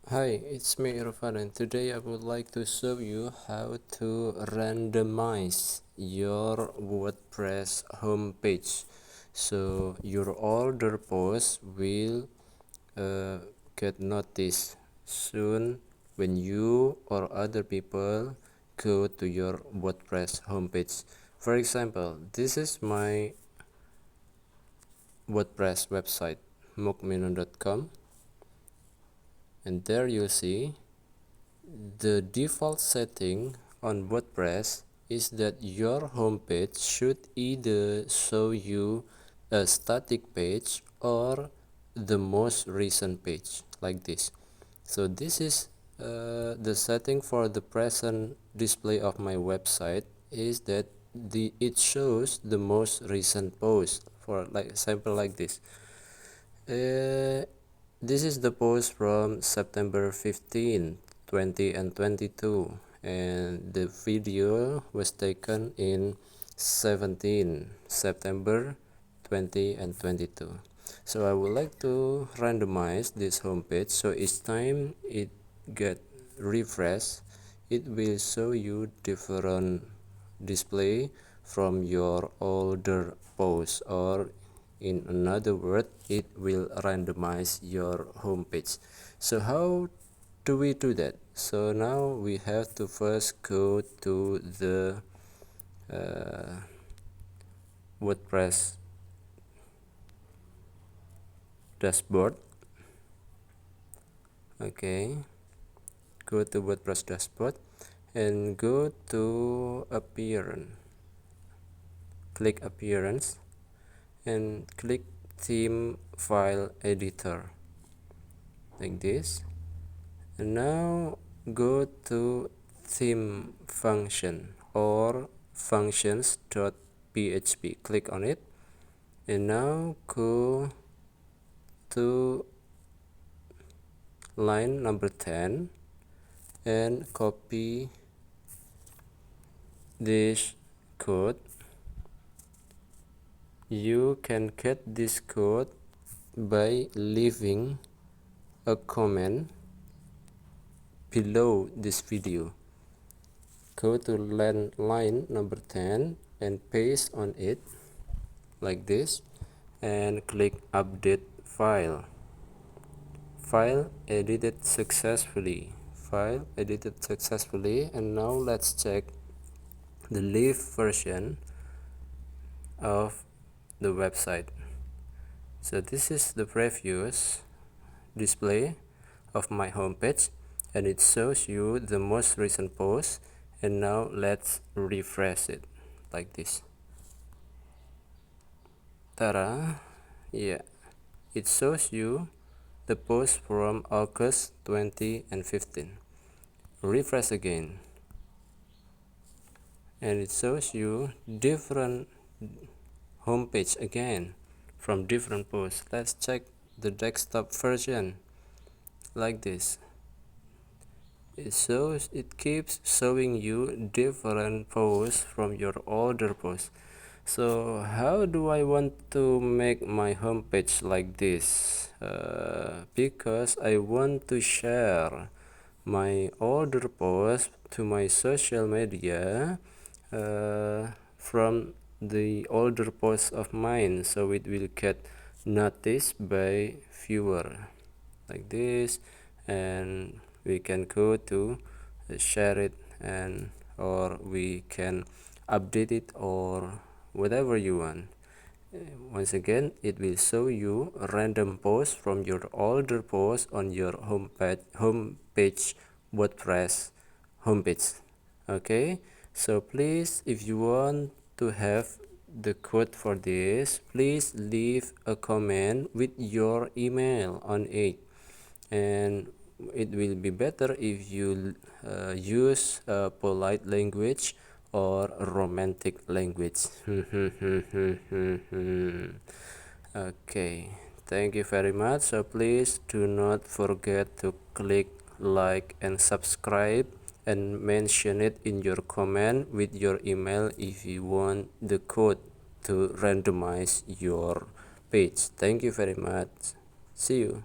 Hi, it's me Irfan, and today I would like to show you how to randomize your WordPress homepage. So your order post will get noticed soon when you or other people go to your WordPress homepage. For example, this is my WordPress website, mokmino.com, and there you see the default setting on WordPress is that your homepage should either show you a static page or the most recent page, like this. So this is the setting for the present display of my website, is that it shows the most recent post. For like example like this. This is the post from September 15, 2022, and the video was taken in 17 September 2022. So I would like to randomize this homepage, so each time it get refreshed, it will show you different display from your older post, or in another word, it will randomize your homepage. So how do we do that? So now we have to first go to the WordPress dashboard. Okay, go to WordPress dashboard and go to appearance. Click appearance and click theme file editor, like this. And now go to theme function or functions.php. Click on it, and now go to line number 10 and copy this code. You can get this code by leaving a comment below this video. Go to line number 10 and paste on it like this, and click update file. File edited successfully. And now let's check the live version of the website. So this is the previous display of my homepage, and it shows you the most recent post. And now let's refresh it like this. Ta-da! Yeah, it shows you the post from August 2015. Refresh again, and it shows you different homepage again from different posts. Let's check the desktop version like this. It keeps showing you different posts from your older posts. So how do I want to make my homepage like this? Because I want to share my older posts to my social media from the older posts of mine, so it will get noticed by viewer, like this. And we can go to share it, and or we can update it, or whatever you want. Once again, it will show you random posts from your older posts on your homepage WordPress homepage. Okay, so please, if you want to have the code for this, please leave a comment with your email on it, and it will be better if you use polite language or romantic language. Okay, thank you very much. So please do not forget to click like and subscribe, and mention it in your comment with your email if you want the code to randomize your page. Thank you very much. See you.